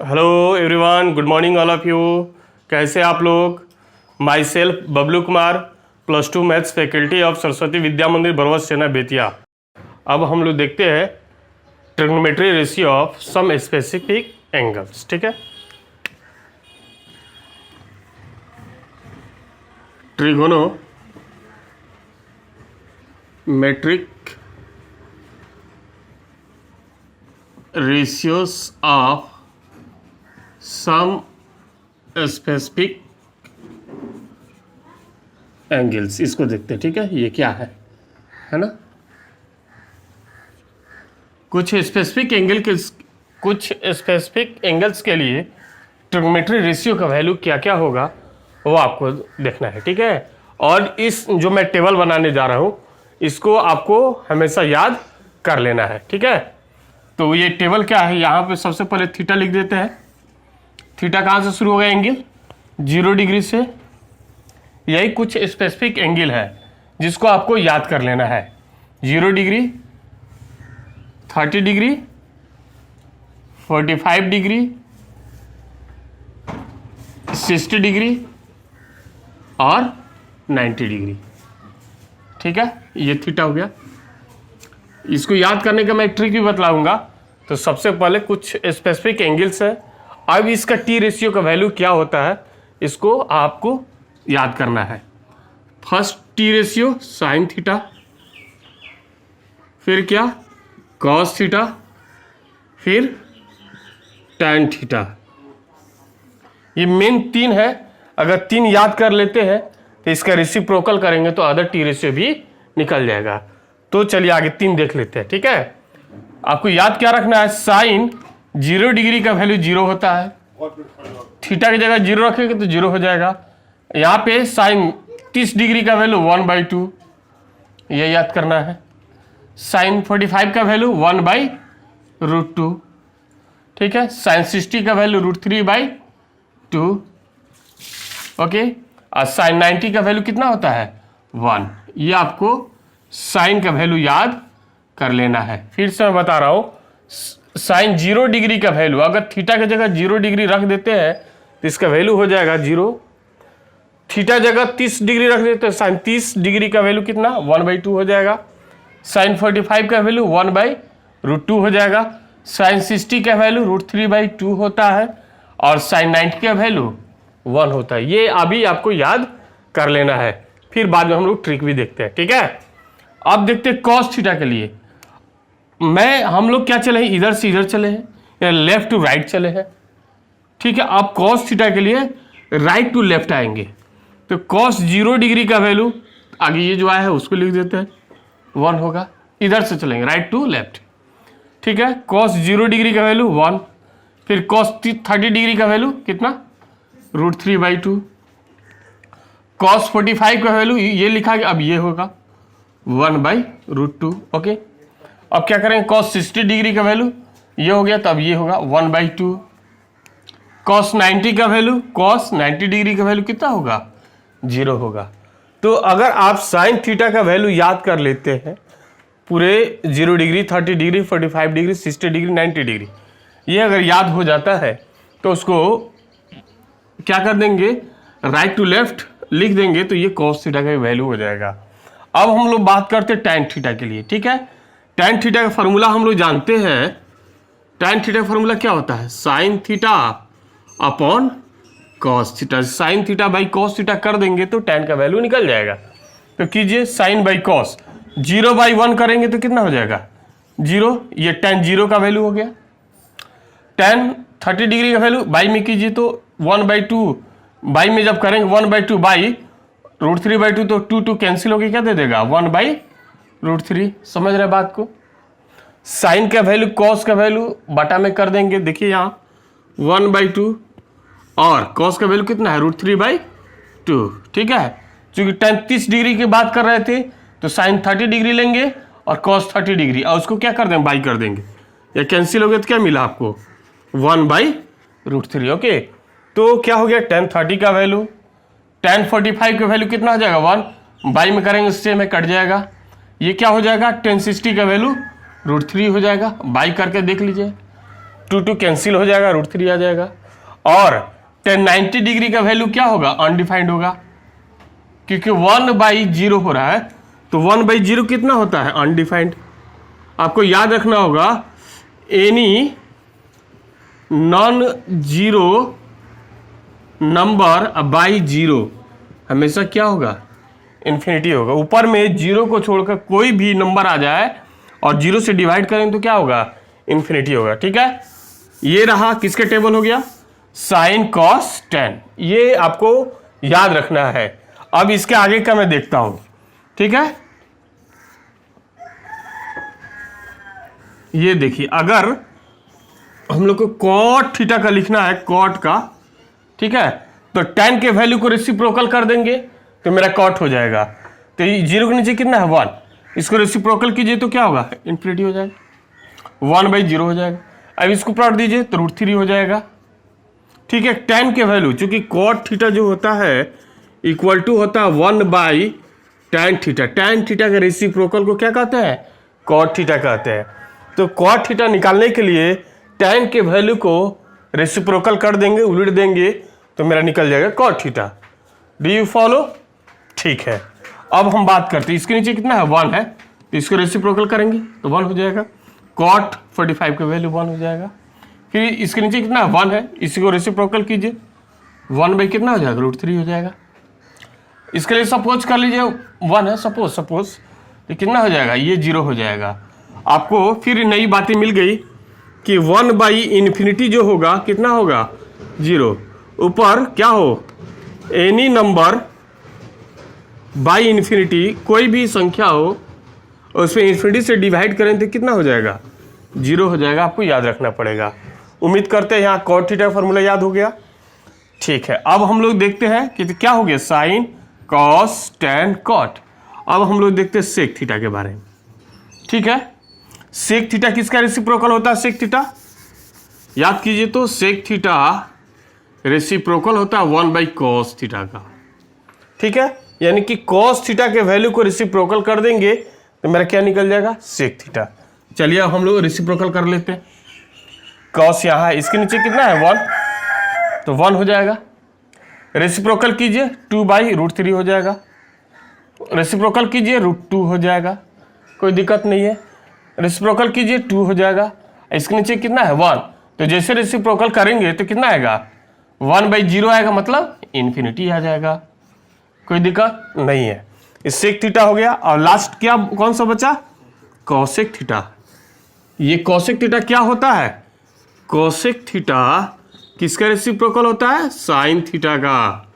Hello everyone, good morning all of you. कैसे आप लोग? Myself Bablu Kumar, +2 maths faculty of Saraswati Vidya Mandir Barwat Sena Bettiah. अब हम लोग देखते हैं trigonometry ratio of some specific angles. ठीक है, trigonometric ratios of some specific angles, इसको देखते हैं। ठीक है, ये क्या है ना? कुछ स्पेसिफिक एंगल्स के लिए ट्रिग्नोमेट्री रेशियो का वैल्यू क्या क्या होगा वो आपको देखना है। ठीक है, और इस जो मैं टेबल बनाने जा रहा हूँ इसको आपको हमेशा याद कर लेना है। ठीक है, तो ये टेबल क्या है, यहाँ पे सबसे पहले थीटा लिख देते हैं। थीटा कहाँ से शुरू होगा? एंगल 0 डिग्री से। यही कुछ स्पेसिफिक एंगल है जिसको आपको याद कर लेना है। 0 डिग्री, 30 डिग्री, 45 डिग्री, 60 डिग्री और 90 डिग्री। ठीक है, ये थीटा हो गया। इसको याद करने का मैं एक ट्रिक भी बतलाऊंगा। तो सबसे पहले कुछ स्पेसिफिक एंगल्स है। अब इसका टी रेशियो का वैल्यू क्या होता है इसको आपको याद करना है। First T ratio sine theta, फिर क्या कॉस थीटा, फिर टैन थीटा। ये मेन 3 है। अगर 3 याद कर लेते हैं तो इसका रेसिप्रोकल करेंगे तो अदर टी रेशियो भी निकल जाएगा। तो चलिए आगे 3 देख लेते हैं। ठीक है, आपको याद क्या रखना है? साइन 0 डिग्री का वैल्यू 0 होता है। थीटा की जगह 0 रखेंगे तो 0 हो जाएगा। यहाँ पे साइन 30 डिग्री का वैल्यू 1/2, ये याद करना है। साइन 45 का वैल्यू 1/√2। ठीक है, साइन 60 का वैल्यू √3/2। ओके, और साइन 90 का वैल्यू कितना होता है? 1। ये आपको साइन का वैल्यू याद कर लेना है। फिर से मैं बता रहा हूं, साइन 0 डिग्री का वैल्यू अगर थीटा की जगह 0 डिग्री रख देते हैं तो इसका वैल्यू हो जाएगा 0। थीटा जगह 30 डिग्री रख देते हैं, साइन 30 डिग्री का वैल्यू कितना? 1/2 हो जाएगा। साइन 45 का वैल्यू 1/√2 हो जाएगा। साइन 60 का वैल्यू √3/2 होता है और साइन 90 का वैल्यू 1 होता है। ये अभी आपको याद कर लेना है, फिर बाद में हम लोग ट्रिक भी देखते हैं। ठीक है, अब देखते हैं कॉस थीटा के लिए। हम लोग क्या चले हैं? इधर से इधर चले हैं या लेफ्ट टू राइट चले हैं। ठीक है, अब कॉस थीटा के लिए राइट टू लेफ्ट आएंगे तो कॉस 0 डिग्री का वैल्यू आगे ये जो आया है उसको लिख देते हैं, 1 होगा। इधर से चलेंगे राइट टू लेफ्ट। ठीक है, कॉस 0 डिग्री का वैल्यू 1, फिर कॉस 30 डिग्री का वैल्यू कितना? √3/2। कॉस 45 का वैल्यू ये लिखा गया, अब ये होगा 1/√2। ओके, अब क्या करेंगे? कॉस 60 डिग्री का वैल्यू ये हो गया, तब ये होगा 1/2। कॉस 90 का वैल्यू, कॉस 90 डिग्री का वैल्यू कितना होगा? 0 होगा। तो अगर आप साइन थीटा का वैल्यू याद कर लेते हैं पूरे 0 degree, 30 degree, 45 degree, 60 degree, 90 degree, ये अगर याद हो जाता है तो उसको क्या कर देंगे? राइट टू लेफ्ट लिख देंगे तो ये कॉस थीटा का वैल्यू हो जाएगा। अब हम लोग बात करते हैं टैन थीटा के लिए। ठीक है, टैन थीटा का फॉर्मूला हम लोग जानते हैं। टैन थीटा का फॉर्मूला क्या होता है? Sine theta upon cos theta. Sine theta by cos theta कर देंगे तो टैन का वैल्यू निकल जाएगा। तो कीजिए, साइन बाई कॉस 0/1 करेंगे तो कितना हो जाएगा? 0। ये टैन 0 का वैल्यू हो गया। टैन 30 डिग्री का वैल्यू बाई में कीजिए तो 1/2, बाई में जब करेंगे 1/2 बाई √3/2 तो 2 कैंसिल होकर क्या दे देगा? 1/√3। समझ रहे बात को? साइन का वैल्यू कॉस का वैल्यू बटा में कर देंगे। देखिए यहाँ 1/2 और कॉस का वैल्यू कितना है? √3/2। ठीक है, चूंकि टैन 30 डिग्री की बात कर रहे थे तो साइन 30 डिग्री लेंगे और कॉस 30 डिग्री और उसको क्या कर देंगे? बाई कर देंगे। या कैंसिल हो गया तो क्या मिला आपको? 1/√3। ओके, तो क्या हो गया? टैन 30 का वैल्यू, टैन 45 का वैल्यू कितना हो जाएगा? 1। बाई में करेंगे उससे में कट जाएगा। ये क्या हो जाएगा? टैन 60 का वैल्यू √3 हो जाएगा। बाई करके देख लीजिए। 2 कैंसिल हो जाएगा, √3 आ जाएगा। और tan 90 डिग्री का वैल्यू क्या होगा, अनडिफाइंड होगा, क्योंकि 1/0 हो रहा है, तो 1/0 कितना होता है, अनडिफाइंड। आपको याद रखना होगा any non zero number by zero हमेशा क्या होगा, इन्फिनिटी होगा। ऊपर में जीरो को छोड़कर कोई भी नंबर आ जाए और जीरो से डिवाइड करें तो क्या होगा, इन्फिनिटी होगा। ठीक है, ये रहा किसके टेबल हो गया, साइन कॉस टेन, ये आपको याद रखना है। अब इसके आगे का मैं देखता हूं। ठीक है, ये देखिए, अगर हम लोग को कॉट थीटा का लिखना है, कॉट का, ठीक है, तो टेन के वैल्यू को रेसिप्रोकल कर देंगे तो मेरा कॉट हो जाएगा। तो ये जीरो के नीचे कितना है, 1, इसको रेसिप्रोकल कीजिए तो क्या होगा, इन्फिनिटी हो जाएगा, 1/0 हो जाएगा। अब इसको प्लॉट दीजिए तो √3 हो जाएगा। ठीक है, टेन के वैल्यू, चूंकि कॉट थीटा जो होता है इक्वल टू होता है 1/tan थीटा। tan थीटा के रेसिप्रोकल को क्या कहते हैं, कॉट थीटा कहते हैं। तो कॉट थीटा निकालने के लिए tan के वैल्यू को रेसिप्रोकल कर देंगे, उलट देंगे, तो मेरा निकल जाएगा cot theta. Do you follow? ठीक है, अब हम बात करते हैं, इसके नीचे कितना है, 1 है, तो इसको रेसिप्रोकल करेंगे तो 1 हो जाएगा। कॉट 45 का वैल्यू 1 हो जाएगा। फिर इसके नीचे कितना है, 1 है, इसी को रेसिप्रोकल कीजिए, 1 कितना हो जाएगा, √3 हो जाएगा। इसके लिए सपोज कर लीजिए 1 है, सपोज तो कितना हो जाएगा, ये 0 हो जाएगा। आपको फिर नई बातें मिल गई कि 1/∞ जो होगा कितना होगा, 0। ऊपर क्या हो, एनी नंबर बाई इन्फिनिटी, कोई भी संख्या हो उसमें इन्फिनिटी से डिवाइड करें तो कितना हो जाएगा, 0 हो जाएगा। आपको याद रखना पड़ेगा। उम्मीद करते हैं यहाँ कॉट थीटा का फॉर्मूला याद हो गया। ठीक है, अब हम लोग देखते हैं कि क्या हो गया, साइन कॉस टेन कॉट। अब हम लोग देखते हैं सेक थीटा के बारे में। ठीक है, सेक थीटा किसका रेसिप्रोकल होता है, सेक थीटा याद कीजिए, तो सेक थीटा रेसिप्रोकल होता है 1/cos थीटा का। ठीक है, यानी कि cos थीटा के वैल्यू को रेसिप्रोकल कर देंगे तो मेरा क्या निकल जाएगा, सेक थीटा। चलिए अब हम लोग रेसिप्रोकल कर लेते हैं। cos यहाँ है, इसके नीचे कितना है, 1, तो 1 हो जाएगा। रेसिप्रोकल कीजिए 2/√3 हो जाएगा। रेसिप्रोकल कीजिए √2 हो जाएगा, कोई दिक्कत नहीं है। रेसिप्रोकल कीजिए 2 हो जाएगा। इसके नीचे कितना है, 1, तो जैसे रेसिप्रोकल करेंगे तो कितना आएगा, 1/0 आएगा, मतलब इन्फिनिटी आ जाएगा, कोई दिक्कत नहीं है। इस सेक थीटा हो गया। और लास्ट क्या, कौन सा बचा, कॉसेक थीटा। ये कॉसेक थीटा क्या होता है, कॉसेक थीटा किसका रेसिप्रोकल होता है, साइन थीटा का।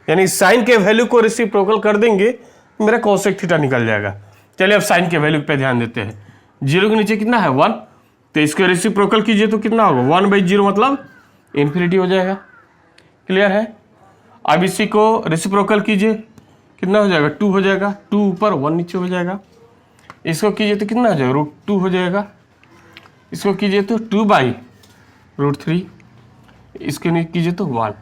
यानी साइन के वैल्यू को रेसिप्रोकल कर देंगे मेरा कॉसेक थीटा निकल जाएगा। चलिए अब साइन के वैल्यू पे ध्यान देते हैं। 0 के नीचे कितना है, 1, तो इसको रेसिप्रोकल कीजिए तो कितना होगा, 1/0 मतलब इन्फिनिटी हो जाएगा। क्लियर है? अब इसी को रेसिप्रोकल कीजिए, कितना हो जाएगा, 2 हो जाएगा। 2 ऊपर 1 नीचे हो जाएगा। इसको कीजिए तो कितना हो जाएगा, √2 हो जाएगा। इसको कीजिए तो 2/√3, इसके नहीं कीजिए तो 1।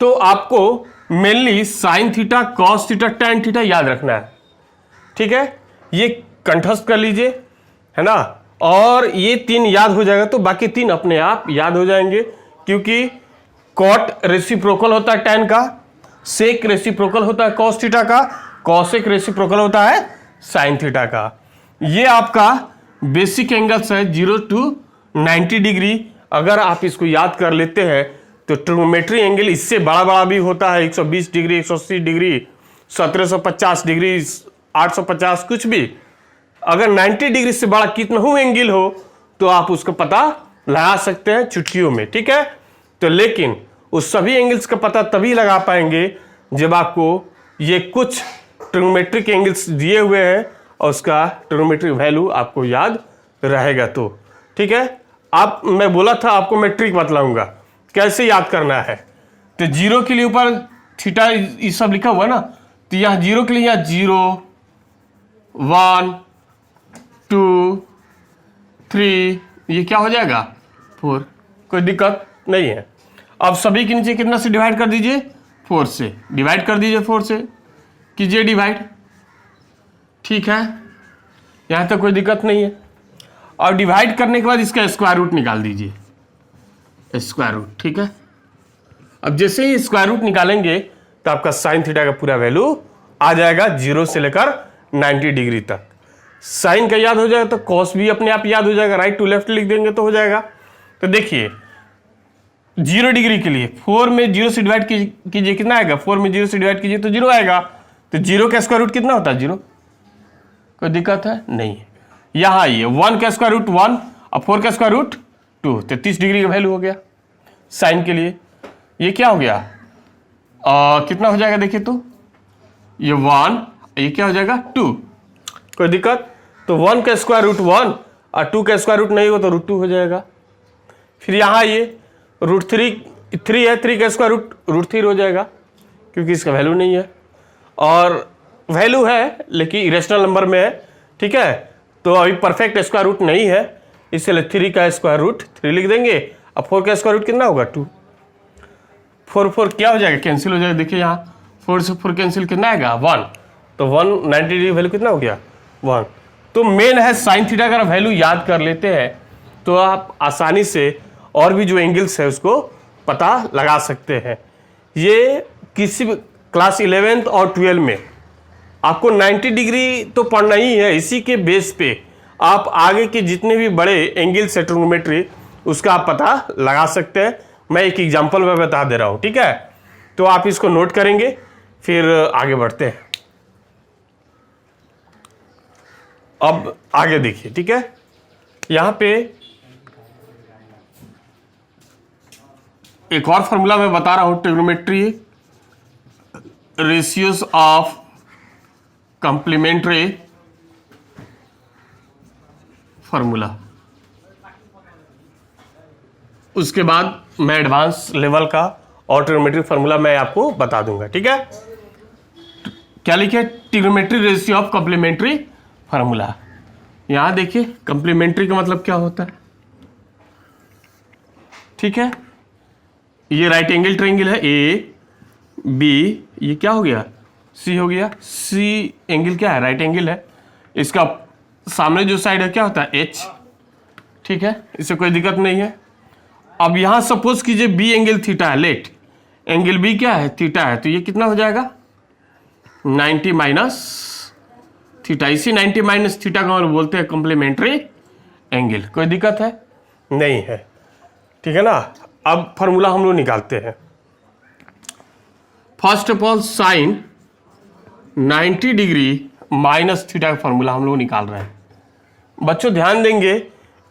तो आपको mainly sine theta, cos theta, tan theta याद रखना है। ठीक है, ये कंठस्थ कर लीजिए, है ना, और ये 3 याद हो जाएगा तो बाकी 3 अपने आप याद हो जाएंगे, क्योंकि कॉट रेसिप्रोकल होता है टैन का, सेक रेसिप्रोकल होता है कॉस थीटा का, कॉसेक रेसिप्रोकल होता है साइन थीटा का। ये आपका बेसिक एंगल्स है 0 to 90 डिग्री। अगर आप इसको याद कर लेते हैं तो ट्रिग्नोमेट्री एंगल इससे बड़ा बड़ा भी होता है, 120 डिग्री, 180 डिग्री, 1750 डिग्री, 850, कुछ भी। अगर 90 डिग्री से बड़ा कितना एंगल हो तो आप उसका पता लगा सकते हैं चुटकियों में। ठीक है, तो लेकिन उस सभी एंगल्स का पता तभी लगा पाएंगे जब आपको ये कुछ ट्रिग्नोमेट्रिक एंगल्स दिए हुए हैं और उसका ट्रिग्नोमेट्रिक वैल्यू आपको याद रहेगा तो। ठीक है, आप, मैं बोला था आपको मैं ट्रिक बतलाऊंगा कैसे याद करना है। तो 0 के लिए ऊपर थीटा ये सब लिखा हुआ है ना, तो यहाँ 0 के लिए यहाँ 0, 1, 2, 3, ये क्या हो जाएगा, 4, कोई दिक्कत नहीं है। अब सभी के नीचे कितना से डिवाइड कर दीजिए, 4 से डिवाइड कर दीजिए, 4 से कीजिए डिवाइड। ठीक है, यहाँ तक कोई दिक्कत नहीं है। और डिवाइड करने के बाद इसका स्क्वायर रूट निकाल दीजिए, स्क्वायर रूट। ठीक है, अब जैसे ही स्क्वायर रूट निकालेंगे तो आपका साइन थीटा का पूरा वैल्यू आ जाएगा 0 से लेकर 90 डिग्री तक। साइन का याद हो जाएगा तो कॉस भी अपने आप याद हो जाएगा, राइट टू लेफ्ट लिख देंगे तो हो जाएगा। तो देखिए 0 डिग्री के लिए 4 में 0 से डिवाइड कीजिए, कितना आएगा? 4 में 0 से डिवाइड कीजिए तो 0 आएगा। तो 0 का स्क्वायर रूट कितना होता है? 0। कोई दिक्कत है? नहीं है। यहाँ आइए, 1 का स्क्वायर रूट 1 और 4 का स्क्वायर रूट 2, तो 30 डिग्री का वैल्यू हो गया साइन के लिए। ये क्या हो गया? कितना हो जाएगा देखिए तो, ये 1, ये क्या हो जाएगा? 2। कोई दिक्कत? तो 1 का स्क्वायर रूट 1 और 2 का स्क्वायर रूट नहीं हो तो रूट 2 हो जाएगा। फिर यहाँ ये रूट 3 है, 3 का स्क्वायर रूट 3 हो जाएगा क्योंकि इसका वैल्यू नहीं है, और वैल्यू है लेकिन इरेशनल नंबर में है। ठीक है, तो अभी परफेक्ट स्क्वायर रूट नहीं है, इसलिए 3 का स्क्वायर रूट 3 लिख देंगे। अब 4 का स्क्वायर रूट कितना होगा? 2। 4 क्या हो जाएगा? कैंसिल हो जाएगा। देखिए यहाँ 4 से 4 कैंसिल, कितना आएगा? 1। तो 190 डिग्री वैल्यू कितना हो गया? 1। तो मेन है साइन थीटा का वैल्यू याद कर लेते हैं तो आप आसानी से और भी जो एंगल्स है उसको पता लगा सकते हैं। ये किसी भी क्लास 11th और 12 में आपको 90 डिग्री तो पढ़ना ही है, इसी के बेस पे आप आगे के जितने भी बड़े एंगल्स है ट्रिग्नोमेट्री उसका आप पता लगा सकते हैं। मैं एक एग्जांपल में बता दे रहा हूँ। ठीक है, तो आप इसको नोट करेंगे, फिर आगे बढ़ते हैं। अब आगे देखिए। ठीक है, यहां पे एक और फॉर्मूला मैं बता रहा हूं, trigonometry ratios of complementary formula. उसके बाद मैं एडवांस लेवल का और ट्रिग्नोमेट्री फॉर्मूला मैं आपको बता दूंगा। ठीक है, क्या लिखे? Trigonometry ratio of complementary formula. यहां देखिए कंप्लीमेंट्री का मतलब क्या होता है। ठीक है, ये राइट एंगल ट्रायंगल है, ए बी, ये क्या हो गया? सी हो गया। सी एंगल क्या है? राइट एंगल है। इसका सामने जो साइड है क्या होता है? एच। ठीक है, इससे कोई दिक्कत नहीं है। अब यहां सपोज कीजिए बी एंगल थीटा है, लेट एंगल बी क्या है? थीटा है, तो ये कितना हो जाएगा? 90 माइनस थीटा। इसी 90 माइनस थीटा को हम बोलते हैं कॉम्प्लीमेंट्री एंगल। कोई दिक्कत है? नहीं है। ठीक है ना। अब फॉर्मूला हम लोग निकालते हैं। First of all sine 90 degree minus theta का फॉर्मूला हम लोग निकाल रहे हैं। बच्चों ध्यान देंगे,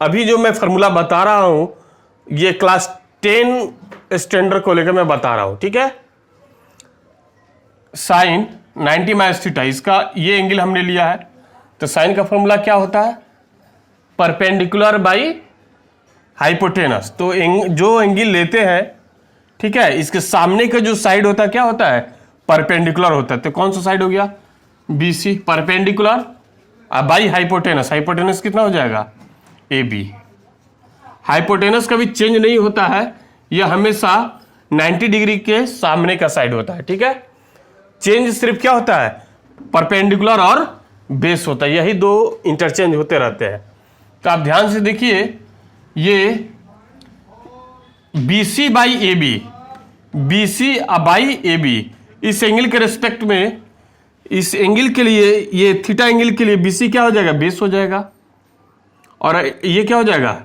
अभी जो मैं फॉर्मूला बता रहा हूं ये क्लास 10 स्टैंडर्ड को लेकर मैं बता रहा हूं। ठीक है, साइन 90 माइनस थीटा, इसका ये एंगल हमने लिया है, तो साइन का फॉर्मूला क्या होता है? Perpendicular by hypotenuse. तो जो एंगल लेते हैं, ठीक है, इसके सामने का जो साइड होता है क्या होता है? परपेंडिकुलर होता है। तो कौन सा साइड हो गया? BC। Perpendicular by hypotenuse, hypotenuse कितना हो जाएगा? AB। हाइपोटेनस कभी चेंज नहीं होता है, यह हमेशा 90 डिग्री के सामने का साइड होता है। ठीक है, चेंज सिर्फ क्या होता है? परपेंडिकुलर और बेस होता है, यही दो इंटरचेंज होते रहते हैं। तो आप ध्यान से देखिए, ये BC by AB, BC by AB, इस एंगल के रेस्पेक्ट में, इस एंगल के लिए, ये थीटा एंगल के लिए BC क्या हो जाएगा? बेस हो जाएगा, और ये क्या हो जाएगा?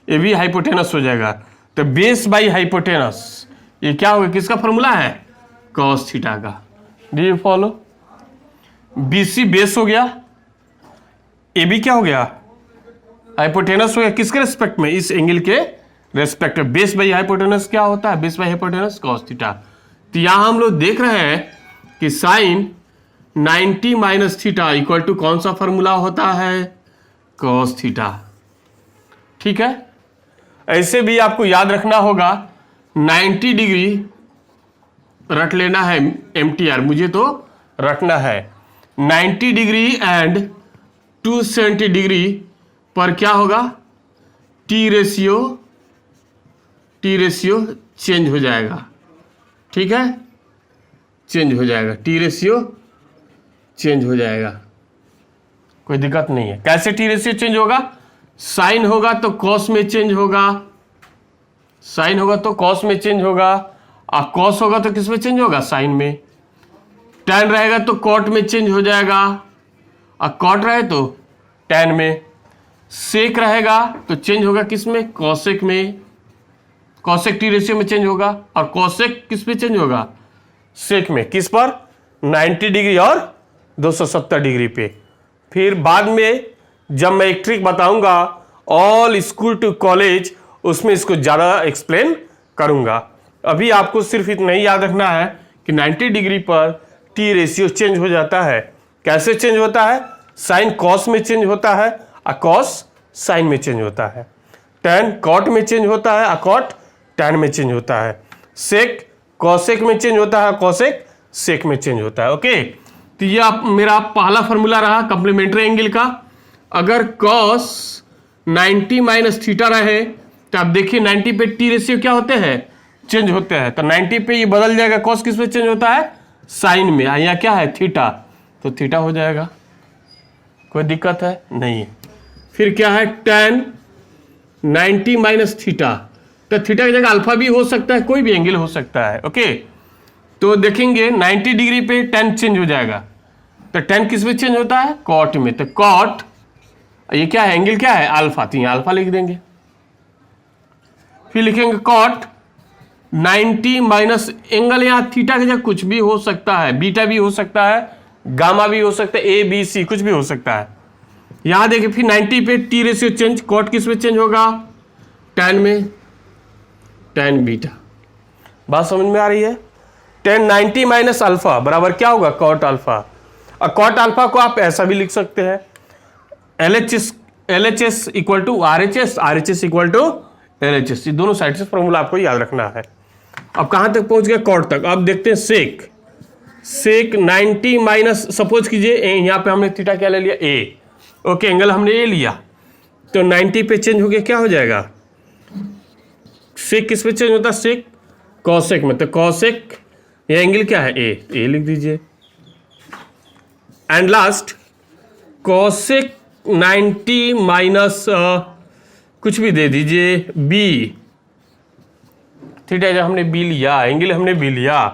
AB हाइपोटेनस हो जाएगा। तो बेस बाई हाइपोटेनस, ये क्या होगा? किसका फॉर्मूला है? कॉस थीटा का। Do you follow? BC base हो गया, AB क्या हो गया? हाइपोटेनस हो गया। किसके रेस्पेक्ट में? इस एंगल के रेस्पेक्ट में। बेस बाई हाइपोटेनस क्या होता है? Base by hypotenuse cos theta. तो यहां हम लोग देख रहे हैं कि sine 90 minus theta equal to कौन सा फॉर्मूला होता है? Cos theta. ठीक है, ऐसे भी आपको याद रखना होगा, 90 डिग्री रट लेना है MTR, मुझे तो रखना है 90 डिग्री एंड 270 डिग्री पर क्या होगा? टी रेशियो चेंज हो जाएगा। ठीक है, चेंज हो जाएगा, टी रेशियो चेंज हो जाएगा, कोई दिक्कत नहीं है। कैसे टी रेशियो चेंज होगा? साइन होगा तो कॉस में चेंज होगा, साइन होगा तो कॉस में चेंज होगा, और कॉस होगा तो किस में चेंज होगा, साइन में। टैन रहेगा तो कॉट में चेंज हो जाएगा, और कॉट रहे तो टैन में। सेक रहेगा तो चेंज होगा किस में, कॉसेक में। कॉसेक टी रेशियो में चेंज होगा, और कॉसेक किस पे चेंज होगा, सेक में। किस पर, 90 डिग्री और 270 डिग्री पे। फिर बाद में जब मैं एक ट्रिक बताऊंगा ऑल स्कूल टू कॉलेज, उसमें इसको ज़्यादा एक्सप्लेन करूंगा। अभी आपको सिर्फ इतना ही याद रखना है कि 90 डिग्री पर टी रेशियो चेंज हो जाता है। कैसे चेंज होता है, साइन कॉस में चेंज होता है, और कॉस साइन में चेंज होता है। टैन कॉट में चेंज होता है, और कॉट टैन में चेंज होता है। सेक कॉसेक में चेंज होता है, कॉसेक सेक में चेंज होता है। ओके, तो ये मेरा पहला फॉर्मूला रहा कॉम्प्लीमेंट्री एंगल का। अगर कॉस 90 माइनस थीटा रहे तो आप देखिए 90 पे टी रेशियो क्या होते हैं, चेंज होते हैं। तो 90 पे ये बदल जाएगा, कॉस किस पे चेंज होता है, साइन में। यहाँ क्या है, थीटा, तो थीटा हो जाएगा। कोई दिक्कत है नहीं है। फिर क्या है, टैन 90 माइनस थीटा, तो थीटा की जगह अल्फा भी हो सकता है, कोई भी एंगल हो सकता है। ओके, तो देखेंगे 90 डिग्री पे टैन चेंज हो जाएगा, तो टैन किस में चेंज होता है, कॉट में। तो कॉट, ये क्या है, एंगल क्या है, अल्फा, तो यहाँ अल्फा लिख देंगे। फिर लिखेंगे कॉट 90 माइनस एंगल, यहाँ थीटा की जगह कुछ भी हो सकता है, बीटा भी हो सकता है, गामा भी हो सकता है, ए बी सी कुछ भी हो सकता है। यहाँ देखिए फिर 90 पे टी रेशियो चेंज, कॉट किस में चेंज होगा, टैन में, टैन बीटा। बात समझ में आ रही है। टैन 90 माइनस अल्फा बराबर क्या होगा, कॉट अल्फा। और कॉट अल्फा को आप ऐसा भी लिख सकते हैं, LHS equal to RHS, RHS equal to LHS। ये दोनों साइड से फॉर्मूला आपको याद रखना है। अब कहाँ तक पहुँच गया, कॉट तक। अब देखते हैं सेक। सेक 90 माइनस, सपोज कीजिए यहाँ पे हमने थीटा क्या ले लिया, ए। ओके, एंगल हमने ए लिया, तो 90 पे चेंज हो गया, क्या हो जाएगा, सेक किस पे चेंज होता है, सेक कॉसेक में। तो कॉसेक, ये एंगल क्या है, ए लिख दीजिए। एंड लास्ट कॉसेक 90 माइनस कुछ भी दे दीजिए, बी। थीटा जब हमने बी लिया, एंगल हमने बी लिया,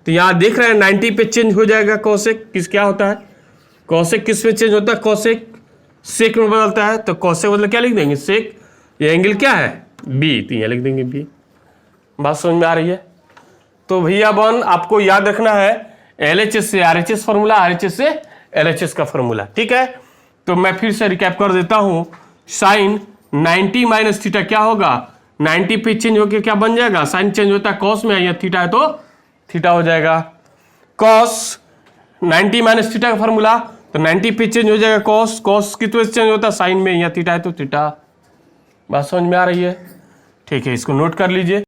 तो यहाँ देख रहे हैं 90 पे चेंज हो जाएगा कॉसेक। किस क्या होता है, कॉसेक किस में चेंज होता है, कॉसेक सेक में बदलता है। तो कॉसेक मतलब क्या लिख देंगे, सेक। ये एंगल क्या है, बी, तो यहाँ लिख देंगे बी। बात समझ में आ रही है। तो भैया बहन आपको याद रखना है LHS से RHS फॉर्मूला, RHS से LHS का फॉर्मूला, ठीक है। तो मैं फिर से रिकैप कर देता हूं, साइन 90 माइनस थीटा क्या होगा, 90 पे चेंज होकर क्या बन जाएगा, साइन चेंज होता है कॉस में, या थीटा है तो थीटा हो जाएगा। कॉस 90 माइनस थीटा का फॉर्मूला, तो 90 पे चेंज हो जाएगा कॉस, कॉस किस वजह से चेंज होता है, साइन में, या थीटा है तो थीटा। बात समझ में आ रही है, ठीक है, इसको नोट कर लीजिए।